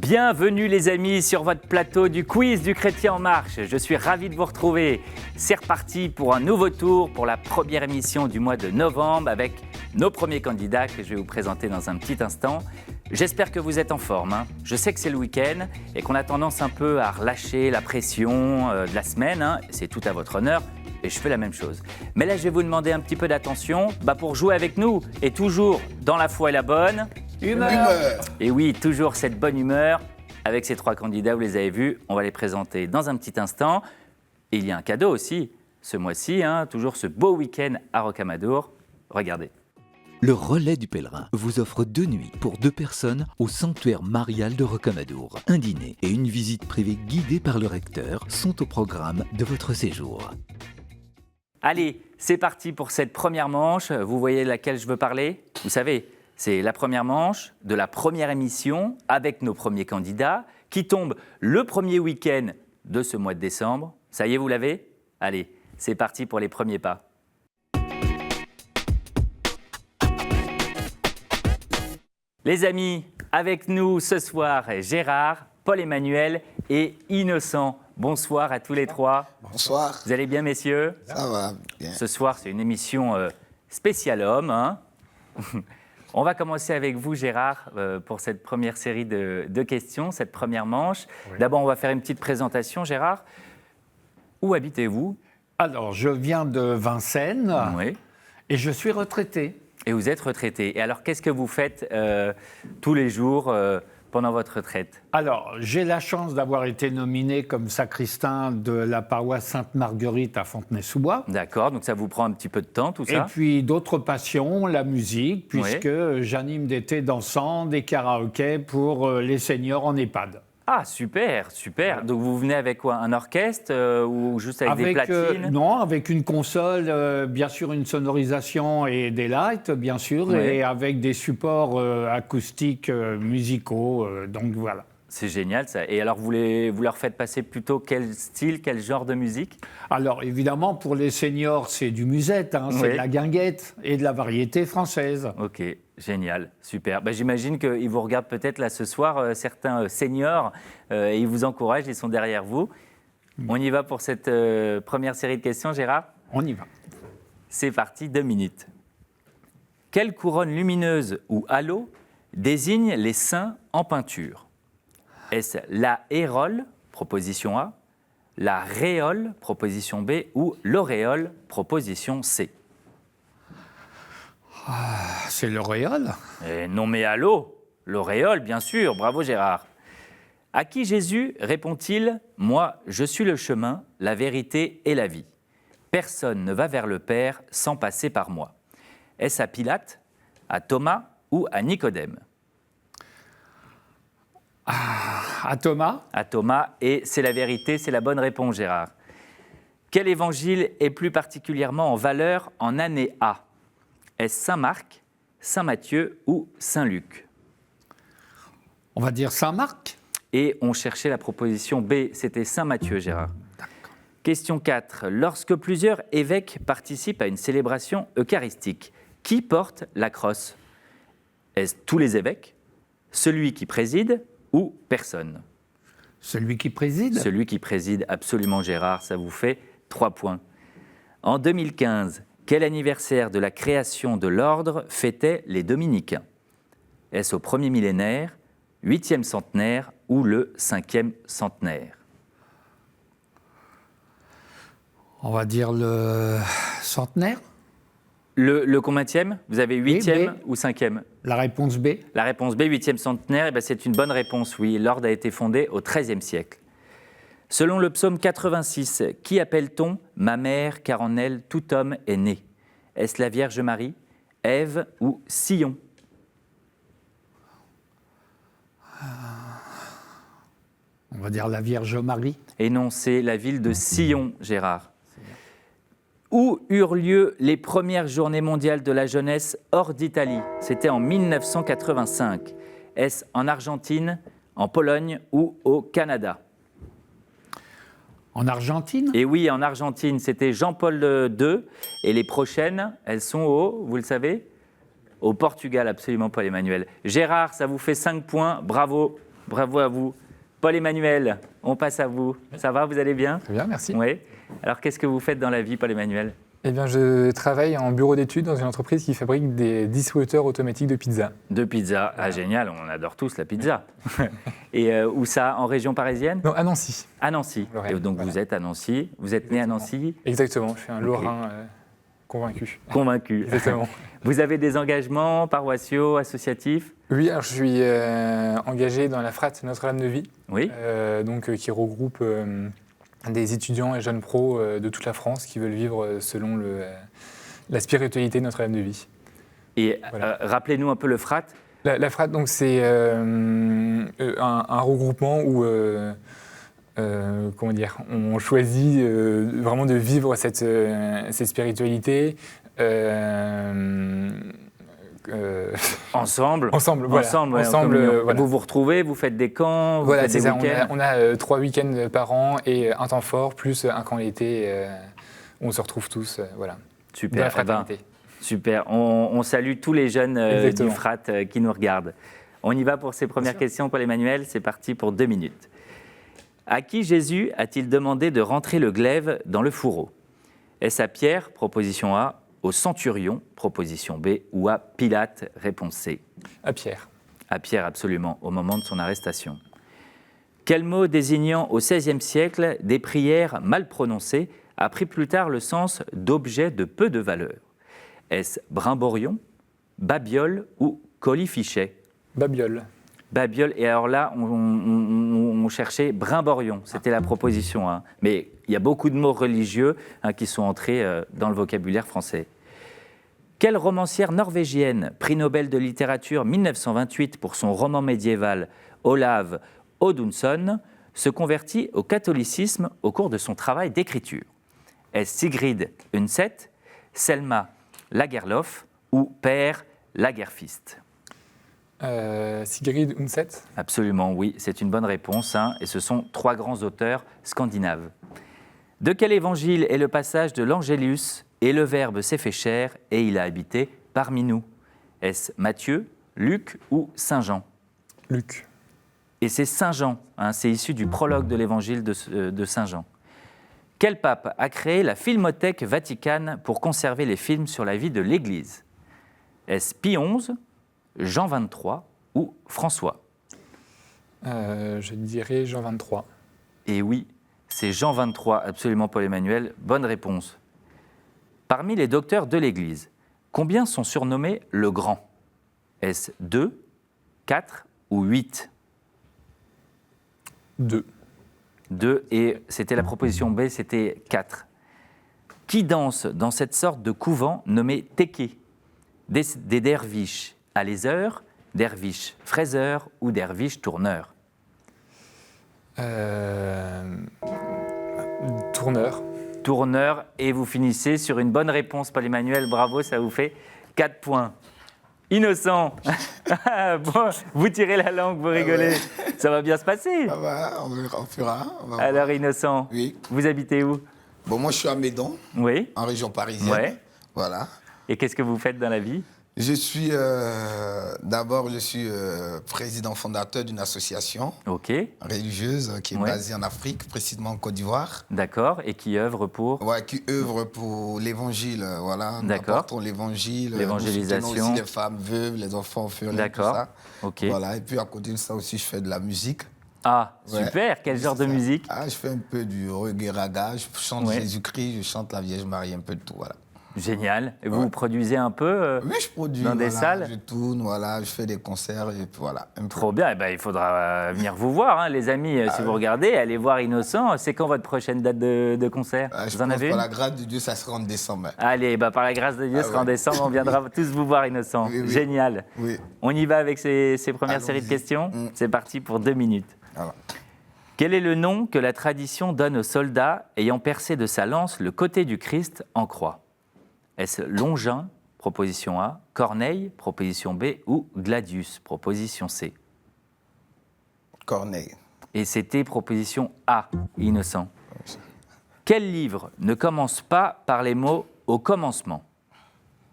Bienvenue les amis sur votre plateau du quiz du Chrétien en marche. Je suis ravi de vous retrouver. C'est reparti pour un nouveau tour pour la première émission du mois de novembre avec nos premiers candidats que je vais vous présenter dans un petit instant. J'espère que vous êtes en forme. Je sais que c'est le week-end et qu'on a tendance un peu à relâcher la pression de la semaine. C'est tout à votre honneur et je fais la même chose. Mais là, je vais vous demander un petit peu d'attention pour jouer avec nous et toujours dans la foi et la bonne humeur. Et oui, toujours cette bonne humeur. Avec ces trois candidats, vous les avez vus, on va les présenter dans un petit instant. Et il y a un cadeau aussi, ce mois-ci, toujours ce beau week-end à Rocamadour. Regardez. Le Relais du Pèlerin vous offre 2 nuits pour 2 personnes au sanctuaire marial de Rocamadour. Un dîner et une visite privée guidée par le recteur sont au programme de votre séjour. Allez, c'est parti pour cette première manche. Vous voyez de laquelle je veux parler ? Vous savez, c'est la première manche de la première émission avec nos premiers candidats qui tombe le premier week-end de ce mois de décembre. Ça y est, vous l'avez ? Allez, c'est parti pour les premiers pas. Les amis, avec nous ce soir, Gérard, Paul-Emmanuel et Innocent. Bonsoir à tous les trois. Bonsoir. Vous allez bien, messieurs ? Ça va bien. Ce soir, c'est une émission spéciale homme. On va commencer avec vous, Gérard, pour cette première série de questions, cette première manche. Oui. D'abord, on va faire une petite présentation, Gérard. Où habitez-vous ? Alors, je viens de Vincennes et je suis retraité. Et vous êtes retraité. Et alors, qu'est-ce que vous faites tous les jours pendant votre retraite ? Alors, j'ai la chance d'avoir été nominé comme sacristain de la paroisse Sainte-Marguerite à Fontenay-sous-Bois. D'accord, donc ça vous prend un petit peu de temps, tout ça ? Et puis d'autres passions, la musique, puisque j'anime des thés dansants, des karaokés pour les seniors en EHPAD. Ah, super, super. Donc vous venez avec quoi ? Un orchestre ou juste avec des platines ? Non, avec une console, bien sûr une sonorisation et des lights, bien sûr, et avec des supports acoustiques musicaux, donc voilà. C'est génial ça. Et alors vous leur faites passer plutôt quel style, quel genre de musique ? Alors évidemment, pour les seniors, c'est du musette, c'est de la guinguette et de la variété française. Ok, génial, super. J'imagine qu'ils vous regardent peut-être là ce soir, certains seniors, et ils vous encouragent, ils sont derrière vous. On y va pour cette première série de questions, Gérard ? On y va. C'est parti, 2 minutes. Quelle couronne lumineuse ou halo désigne les saints en peinture ? Est-ce la hérole, proposition A, la réole, proposition B, ou l'auréole, proposition C ? C'est l'auréole ? Non mais allô, l'auréole, bien sûr, bravo Gérard. À qui Jésus répond-il ? Moi, je suis le chemin, la vérité et la vie. Personne ne va vers le Père sans passer par moi. Est-ce à Pilate, à Thomas ou à Nicodème ? À Thomas ? À Thomas, et c'est la vérité, c'est la bonne réponse Gérard. Quel évangile est plus particulièrement en valeur en année A ? Est-ce Saint Marc, Saint Matthieu ou Saint Luc ? On va dire Saint Marc ? Et on cherchait la proposition B, c'était Saint Matthieu, Gérard. D'accord. Question 4. Lorsque plusieurs évêques participent à une célébration eucharistique, qui porte la crosse ? Est-ce tous les évêques ? Celui qui préside ou personne ? Celui qui préside ? Celui qui préside, absolument Gérard, ça vous fait 3 points. En 2015, quel anniversaire de la création de l'ordre fêtaient les dominicains ? Est-ce au 1er millénaire, 8e centenaire ou le 5e centenaire ? On va dire le centenaire ? Le combienième ? Vous avez 8e ou 5e ? La réponse B ? La réponse B, 8e centenaire, c'est une bonne réponse, oui. L'ordre a été fondé au XIIIe siècle. Selon le psaume 86, qui appelle-t-on « ma mère, car en elle tout homme est né » ? Est-ce la Vierge Marie, Ève ou Sion ? On va dire la Vierge Marie. Et non, c'est la ville de Sion, Gérard. Où eurent lieu les premières journées mondiales de la jeunesse hors d'Italie ? C'était en 1985. Est-ce en Argentine, en Pologne ou au Canada ? En Argentine ? Et oui, en Argentine, c'était Jean-Paul II. Et les prochaines, elles sont vous le savez ? Au Portugal, absolument, Paul-Emmanuel. Gérard, ça vous fait 5 points, bravo. Bravo à vous. Paul-Emmanuel, on passe à vous. Ça va, vous allez bien? Très bien, merci. Oui. Alors, qu'est-ce que vous faites dans la vie, Paul-Emmanuel? Eh bien, je travaille en bureau d'études dans une entreprise qui fabrique des distributeurs automatiques de pizza. De pizza. Ah, génial, on adore tous la pizza. Et où ça? En région parisienne? Non, à Nancy. À Nancy. Lorraine, Et donc, voilà. vous êtes à Nancy. Vous êtes né à Nancy? Exactement, je suis un Lorrain convaincu. Convaincu. Exactement. Vous avez des engagements paroissiaux, associatifs? Oui, alors je suis engagé dans la FRAT Notre-Dame de Vie, Oui. qui regroupe des étudiants et jeunes pros de toute la France qui veulent vivre selon la spiritualité de Notre-Dame de Vie. Et Voilà. rappelez-nous un peu le FRAT. La FRAT, donc, c'est un regroupement où on choisit vraiment de vivre cette spiritualité Ensemble. ensemble. Voilà. Ensemble, ouais, en Ensemble, communion. voilà. Vous vous retrouvez, vous faites des camps, vous Voilà, faites c'est des ça. week-ends. On a 3 week-ends par an et un temps fort, plus un camp l'été où on se retrouve tous. Voilà. Super. Dans la Eh ben, fraternité. super. On salue tous les jeunes du Exactement. FRAT qui nous regardent. On y va pour ces premières sûr. questions, Paul-Emmanuel. C'est parti pour 2 minutes. À qui Jésus a-t-il demandé de rentrer le glaive dans le fourreau? Est-ce à Pierre, proposition A, au centurion, proposition B, ou à Pilate, réponse C? À Pierre. À Pierre, absolument, au moment de son arrestation. Quel mot désignant au XVIe siècle des prières mal prononcées a pris plus tard le sens d'objet de peu de valeur? Est-ce brimborion, babiole ou colifichet? Babiole. Babiole, et alors là, on cherchait brimborion, c'était la proposition 1. Mais il y a beaucoup de mots religieux qui sont entrés dans le vocabulaire français. Quelle romancière norvégienne, prix Nobel de littérature 1928 pour son roman médiéval Olav Oddsson, se convertit au catholicisme au cours de son travail d'écriture? Est-ce Sigrid Undset, Selma Lagerlöf ou Per Lagerfist? Sigrid Undset. Absolument, oui, c'est une bonne réponse, et ce sont 3 grands auteurs scandinaves. De quel évangile est le passage de l'Angélus « Et le Verbe s'est fait chair et il a habité parmi nous » Est-ce Matthieu, Luc ou Saint Jean? Luc. Et c'est Saint Jean, c'est issu du prologue de l'évangile de Saint Jean. Quel pape a créé la Filmothèque Vaticane pour conserver les films sur la vie de l'Église? Est-ce Pie XI, Jean XXIII ou François? Je dirais Jean 23. Et oui, c'est Jean XXIII, absolument, Paul-Emmanuel. Bonne réponse. Parmi les docteurs de l'Église, combien sont surnommés le Grand? Est-ce 2, 4 ou 8? 2. 2, et c'était la proposition B, c'était 4. Qui danse dans cette sorte de couvent nommé Teke? Des derviches aléseurs, derviches fraiseurs ou derviches tourneurs? Tourneur. Tourneur, et vous finissez sur une bonne réponse, Paul-Emmanuel. Bravo, ça vous fait 4 points. Innocent. Bon, vous tirez la langue, vous rigolez. Ouais. Ça va bien se passer. Ça va, on fera. Alors, Innocent, oui. Vous habitez où? Bon, moi, je suis à Médon, oui. En région parisienne. Ouais. Voilà. Et qu'est-ce que vous faites dans la vie? Je suis président fondateur d'une association religieuse qui est basée en Afrique, précisément en Côte d'Ivoire. D'accord, et qui œuvre pour? Ouais, qui œuvre pour l'évangile, voilà. D'accord. Apportons l'évangile. L'évangélisation. Nous soutenons aussi les femmes veuves, les enfants orphelins, d'accord. tout ça. Ok. Voilà, et puis à côté de ça aussi, je fais de la musique. Ah, super. Quel genre de musique? Je fais un peu du reggae raga, je chante Jésus-Christ, je chante la Vierge Marie, un peu de tout, voilà. Génial. Et vous produisez un peu oui, je produis, dans des salles? Je tourne, voilà, je fais des concerts et puis voilà. Trop bien. Eh ben, il faudra venir vous voir, les amis. Si vous regardez, allez voir Innocent. C'est quand votre prochaine date de concert? Vous en avez une? Par la grâce de Dieu, ça sera en décembre. Allez, par la grâce de Dieu, ce sera en décembre. On viendra tous vous voir, Innocent. Oui, oui. Génial. Oui. On y va avec ces premières séries de questions. C'est parti pour 2 minutes. Voilà. Quel est le nom que la tradition donne aux soldats ayant percé de sa lance le côté du Christ en croix? Est-ce Longin, proposition A, Corneille, proposition B, ou Gladius, proposition C? Corneille. Et c'était proposition A, Innocent. Quel livre ne commence pas par les mots « au commencement »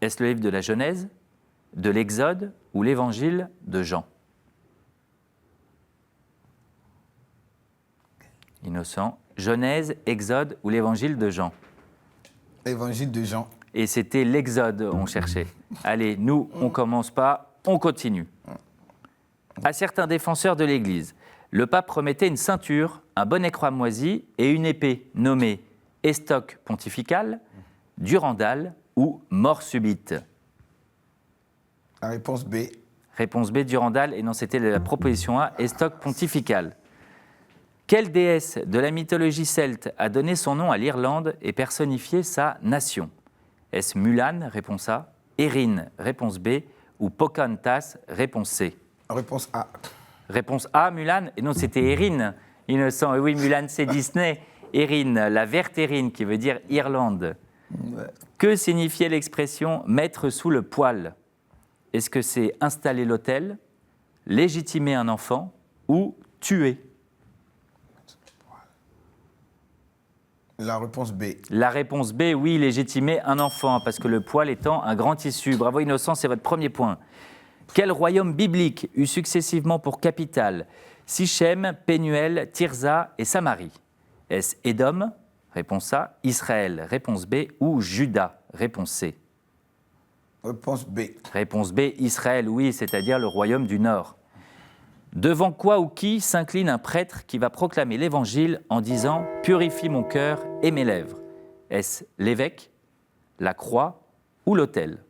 Est-ce le livre de la Genèse, de l'Exode ou l'Évangile de Jean? Innocent. Genèse, Exode ou l'Évangile de Jean? Évangile de Jean. Et c'était l'Exode, on cherchait. Allez, nous, on commence pas, on continue. À certains défenseurs de l'Église, le pape remettait une ceinture, un bonnet cramoisi et une épée nommée estoc pontifical, durandal ou mort subite. La réponse B. Réponse B, durandal, et non, c'était la proposition A, estoc pontifical. Quelle déesse de la mythologie celte a donné son nom à l'Irlande et personnifié sa nation? Est-ce Mulan, réponse A, Erin, réponse B, ou Pocahontas, réponse C? Réponse A. Réponse A, Mulan, et non, c'était Erin, Innocent. Et oui, Mulan, c'est Disney. Erin, la verte Erin, qui veut dire Irlande. Ouais. Que signifiait l'expression « mettre sous le poil » ? Est-ce que c'est installer l'autel, légitimer un enfant ou tuer? La réponse B. La réponse B, oui, légitimer un enfant, parce que le poil étant un grand tissu. Bravo Innocent, c'est votre premier point. Quel royaume biblique eut successivement pour capitale Sichem, Pénuel, Tirza et Samarie? Est-ce Édom? Réponse A. Israël? Réponse B. Ou Juda? Réponse C. Réponse B. Réponse B. Israël, oui, c'est-à-dire le royaume du Nord. Devant quoi ou qui s'incline un prêtre qui va proclamer l'Évangile en disant « Purifie mon cœur et mes lèvres » ? Est-ce l'évêque, la croix ou l'autel?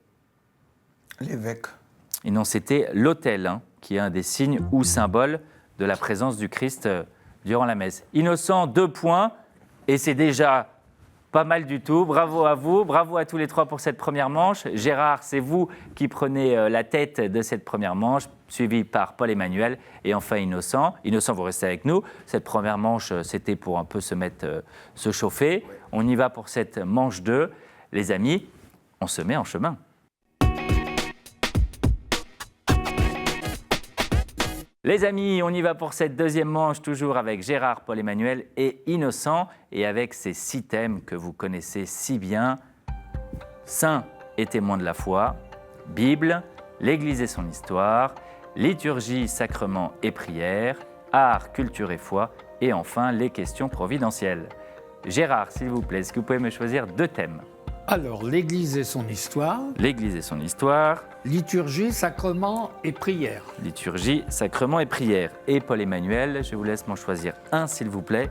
L'évêque. Et non, c'était l'autel, qui est un des signes ou symboles de la présence du Christ durant la messe. Innocent, 2 points, et c'est déjà pas mal du tout. Bravo à vous, bravo à tous les 3 pour cette première manche. Gérard, c'est vous qui prenez la tête de cette première manche, suivi par Paul-Emmanuel et enfin Innocent. Innocent, vous restez avec nous. Cette première manche, c'était pour un peu se chauffer. On y va pour cette manche 2. Les amis, on se met en chemin. Les amis, on y va pour cette deuxième manche, toujours avec Gérard, Paul-Emmanuel et Innocent, et avec ces 6 thèmes que vous connaissez si bien. Saints et témoins de la foi, Bible, l'Église et son histoire, liturgie, sacrement et prière, art, culture et foi, et enfin les questions providentielles. Gérard, s'il vous plaît, est-ce que vous pouvez me choisir 2 thèmes? Alors, l'Église et son histoire. L'Église et son histoire. Liturgie, sacrement et prière. Liturgie, sacrement et prière. Et Paul-Emmanuel, je vous laisse m'en choisir un, s'il vous plaît.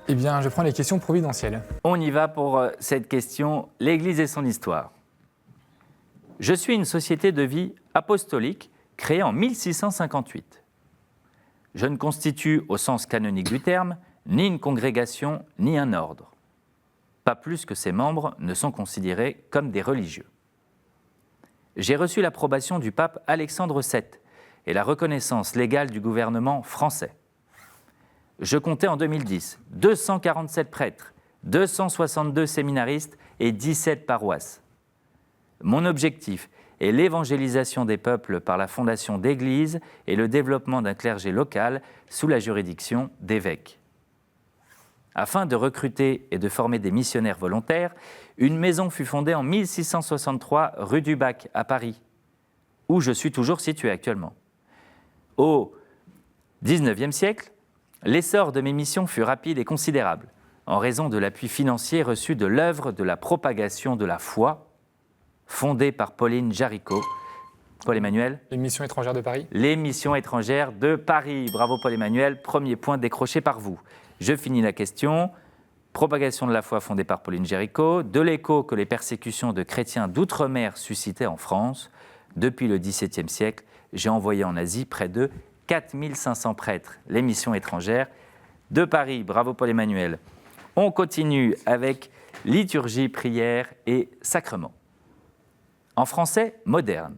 Eh bien, je prends les questions providentielles. On y va pour cette question, l'Église et son histoire. Je suis une société de vie apostolique créée en 1658. Je ne constitue, au sens canonique du terme, ni une congrégation, ni un ordre. Pas plus que ses membres ne sont considérés comme des religieux. J'ai reçu l'approbation du pape Alexandre VII et la reconnaissance légale du gouvernement français. Je comptais en 2010 247 prêtres, 262 séminaristes et 17 paroisses. Mon objectif est l'évangélisation des peuples par la fondation d'églises et le développement d'un clergé local sous la juridiction d'évêques. Afin de recruter et de former des missionnaires volontaires, une maison fut fondée en 1663 rue du Bac à Paris, où je suis toujours situé actuellement. Au XIXe siècle, l'essor de mes missions fut rapide et considérable, en raison de l'appui financier reçu de l'œuvre de la propagation de la foi, fondée par Pauline Jaricot. Paul-Emmanuel. Les missions étrangères de Paris. Les missions étrangères de Paris. Bravo Paul-Emmanuel, premier point décroché par vous. Je finis la question. Propagation de la foi fondée par Pauline Jaricot, de l'écho que les persécutions de chrétiens d'outre-mer suscitaient en France. Depuis le XVIIe siècle, j'ai envoyé en Asie près de 4500 prêtres. Les missions étrangères de Paris. Bravo Paul-Emmanuel. On continue avec liturgie, prière et sacrement. En français moderne,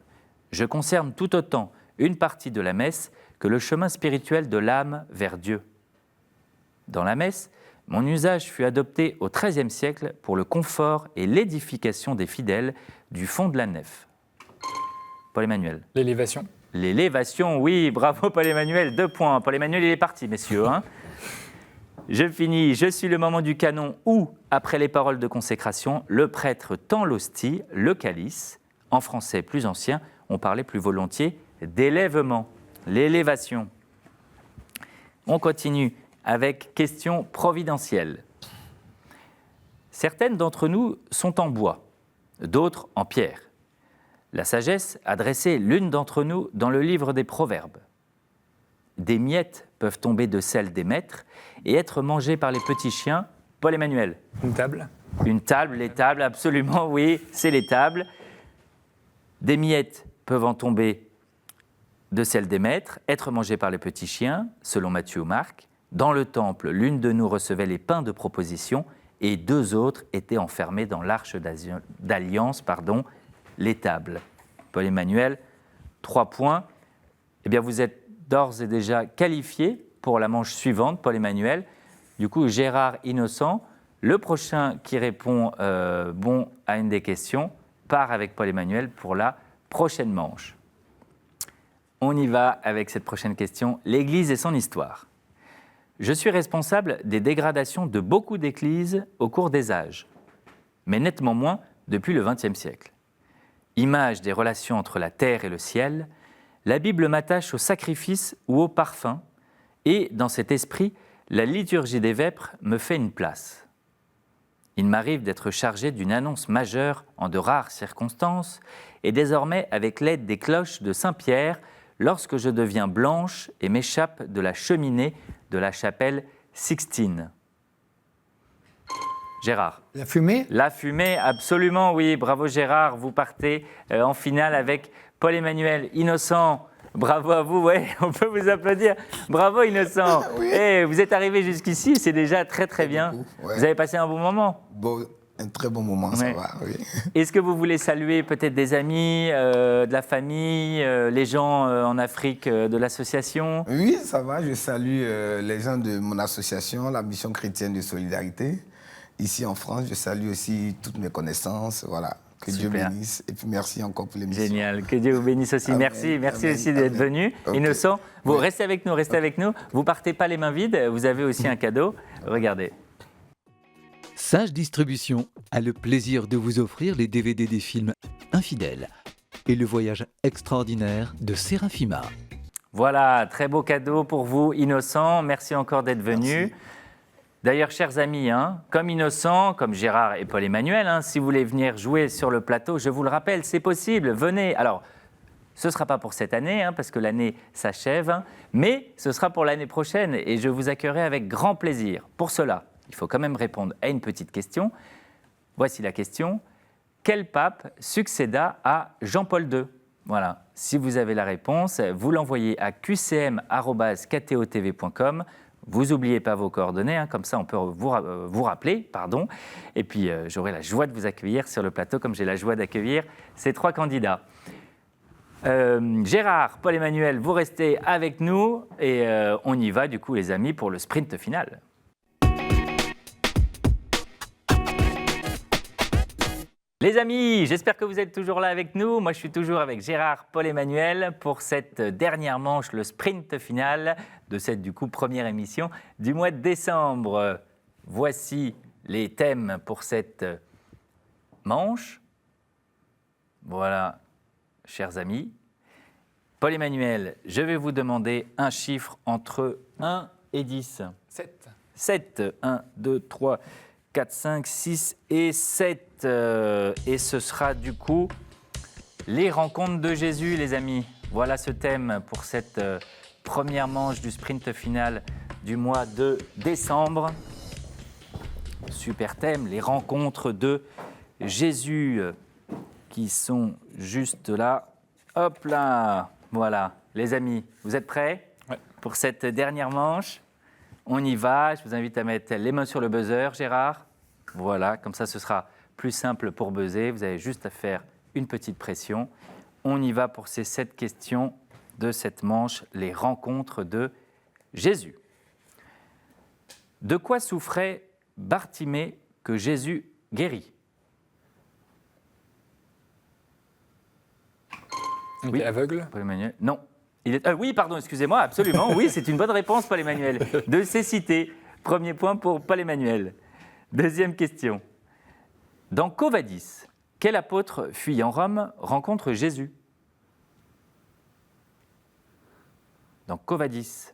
je concerne tout autant une partie de la messe que le chemin spirituel de l'âme vers Dieu. Dans la messe, mon usage fut adopté au XIIIe siècle pour le confort et l'édification des fidèles du fond de la nef. Paul-Emmanuel. L'élévation. L'élévation, oui, bravo Paul-Emmanuel, 2 points. Paul-Emmanuel, il est parti, messieurs. Je finis, je suis le moment du canon où, après les paroles de consécration, le prêtre tend l'hostie, le calice. En français plus ancien, on parlait plus volontiers d'élèvement, l'élévation. On continue avec question providentielle. Certaines d'entre nous sont en bois, d'autres en pierre. La sagesse a dressé l'une d'entre nous dans le livre des Proverbes. Des miettes peuvent tomber de celles des maîtres et être mangées par les petits chiens. Paul-Emmanuel. Une table? Une table, les tables, absolument, oui, c'est les tables. Des miettes peuvent en tomber de celles des maîtres, être mangées par les petits chiens, selon Matthieu ou Marc. Dans le temple, l'une de nous recevait les pains de proposition et 2 autres étaient enfermés dans l'arche d'alliance, les tables. Paul-Emmanuel, 3 points. Eh bien, vous êtes d'ores et déjà qualifié pour la manche suivante, Paul-Emmanuel. Du coup, Gérard Innocent, le prochain qui répond bon à une des questions, part avec Paul-Emmanuel pour la prochaine manche. On y va avec cette prochaine question. L'Église et son histoire. Je suis responsable des dégradations de beaucoup d'églises au cours des âges, mais nettement moins depuis le XXe siècle. Image des relations entre la terre et le ciel, la Bible m'attache au sacrifice ou au parfum, et dans cet esprit, la liturgie des vêpres me fait une place. Il m'arrive d'être chargé d'une annonce majeure en de rares circonstances, et désormais avec l'aide des cloches de Saint-Pierre, lorsque je deviens blanche et m'échappe de la cheminée de la chapelle Sixtine. Gérard. La fumée ? La fumée, absolument, oui. Bravo Gérard, vous partez en finale avec Paul-Emmanuel. Innocent, bravo à vous, ouais, on peut vous applaudir. Bravo Innocent. Oui. Et vous êtes arrivé jusqu'ici, c'est déjà très très bien. Ouais. Vous avez passé un bon moment? Bon, un très bon moment, ça va, oui. Est-ce que vous voulez saluer peut-être des amis, de la famille, les gens en Afrique de l'association? Oui, ça va, je salue les gens de mon association, la Mission chrétienne de solidarité. Ici en France, je salue aussi toutes mes connaissances, voilà. Que Dieu bénisse. Et puis merci encore pour l'émission. Génial, que Dieu vous bénisse aussi. Amen. Merci aussi d'être venu. Okay. Innocent, vous restez avec nous, avec nous. Vous partez pas les mains vides, vous avez aussi un cadeau. Regardez. Sage Distribution a le plaisir de vous offrir les DVD des films Infidèles et Le voyage extraordinaire de Séraphima. Voilà, très beau cadeau pour vous, Innocent. Merci encore d'être venu. Merci. D'ailleurs, chers amis, comme Innocent, comme Gérard et Paul-Emmanuel, si vous voulez venir jouer sur le plateau, je vous le rappelle, c'est possible, venez. Alors, ce ne sera pas pour cette année, parce que l'année s'achève, mais ce sera pour l'année prochaine et je vous accueillerai avec grand plaisir. Pour cela, il faut quand même répondre à une petite question. Voici la question. Quel pape succéda à Jean-Paul II? Voilà. Si vous avez la réponse, vous l'envoyez à qcm@ktotv.com. Vous n'oubliez pas vos coordonnées, comme ça on peut vous rappeler, Et puis j'aurai la joie de vous accueillir sur le plateau, comme j'ai la joie d'accueillir ces 3 candidats. Gérard, Paul-Emmanuel, vous restez avec nous et on y va du coup les amis pour le sprint final. Les amis, j'espère que vous êtes toujours là avec nous. Moi, je suis toujours avec Gérard, Paul-Emmanuel pour cette dernière manche, le sprint final de cette, du coup, première émission du mois de décembre. Voici les thèmes pour cette manche. Voilà, chers amis. Paul-Emmanuel, je vais vous demander un chiffre entre 1 et 10. 7. 7. 1, 2, 3, 4, 5, 6 et 7. Et ce sera du coup les rencontres de Jésus, les amis. Voilà ce thème pour cette première manche du sprint final du mois de décembre. Super thème, les rencontres de Jésus qui sont juste là. Hop là, voilà. Les amis, vous êtes prêts pour cette dernière manche? On y va, je vous invite à mettre les mains sur le buzzer, Gérard. Voilà, comme ça ce sera plus simple pour buzzer. Vous avez juste à faire une petite pression. On y va pour ces 7 questions de cette manche, les rencontres de Jésus. De quoi souffrait Bartimée que Jésus guérit? Il est aveugle? Paul-Emmanuel? Non. Oui, pardon, excusez-moi, absolument. Oui, c'est une bonne réponse, Paul-Emmanuel. De cécité. Premier point pour Paul-Emmanuel. Deuxième question. Dans Quo Vadis, quel apôtre fuyant Rome rencontre Jésus? Dans Quo Vadis.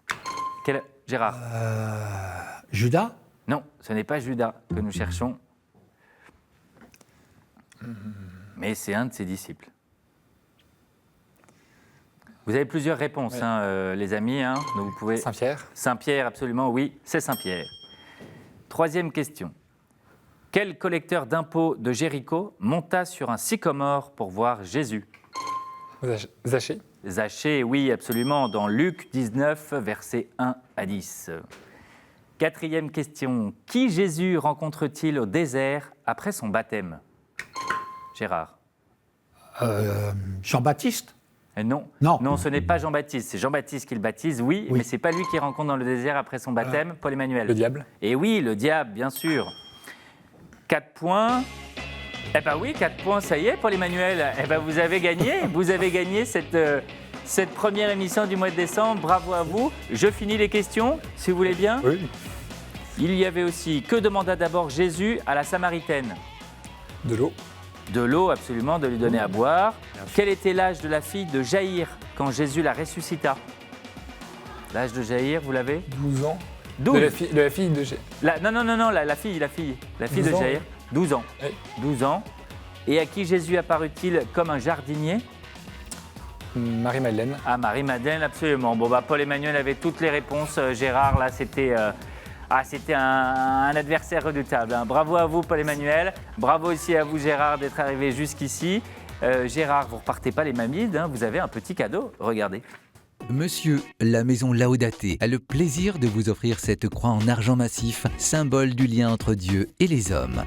Gérard. Judas? Non, ce n'est pas Judas que nous cherchons. Mais c'est un de ses disciples. Vous avez plusieurs réponses, les amis. Donc vous pouvez... Saint-Pierre. Saint-Pierre, absolument, oui, c'est Saint-Pierre. Troisième question. Quel collecteur d'impôts de Jéricho monta sur un sycomore pour voir Jésus? Zachée. Zachée, oui, absolument, dans Luc 19, versets 1 à 10. Quatrième question. Qui Jésus rencontre-t-il au désert après son baptême? Gérard. Jean-Baptiste? Non. Non, Ce n'est pas Jean-Baptiste. C'est Jean-Baptiste qui le baptise, oui, mais ce n'est pas lui qui rencontre dans le désert après son baptême, Paul-Emmanuel. Le diable. Et oui, le diable, bien sûr. 4 points. Eh bien oui, 4 points, ça y est, Paul-Emmanuel. Eh bien vous avez gagné. Vous avez gagné cette première émission du mois de décembre. Bravo à vous. Je finis les questions, si vous voulez bien. Oui. Il y avait aussi, que demanda d'abord Jésus à la Samaritaine? De l'eau. De l'eau, absolument, de lui donner à boire. Quel était l'âge de la fille de Jaïr quand Jésus la ressuscita? L'âge de Jaïr, vous l'avez? 12 ans. 12. De la fille de Non, la fille de ans, Jaïr. 12 ans. Oui. 12 ans. Et à qui Jésus apparut-il comme un jardinier? Marie-Madeleine. À Marie-Madeleine, absolument. Bon, Paul-Emmanuel avait toutes les réponses. Gérard, là, c'était un adversaire redoutable. Bravo à vous, Paul-Emmanuel. Bravo aussi à vous, Gérard, d'être arrivé jusqu'ici. Gérard, vous ne repartez pas les mamides, vous avez un petit cadeau. Regardez. Monsieur, la maison Laudate a le plaisir de vous offrir cette croix en argent massif, symbole du lien entre Dieu et les hommes.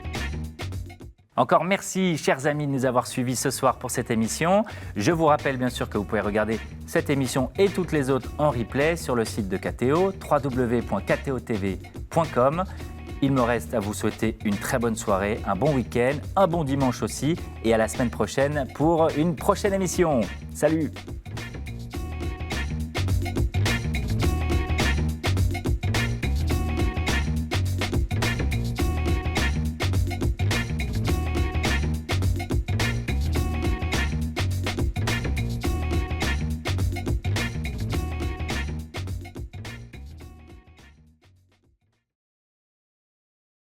Encore merci, chers amis, de nous avoir suivis ce soir pour cette émission. Je vous rappelle bien sûr que vous pouvez regarder cette émission et toutes les autres en replay sur le site de KTO, www.ktotv.com. Il me reste à vous souhaiter une très bonne soirée, un bon week-end, un bon dimanche aussi, et à la semaine prochaine pour une prochaine émission. Salut!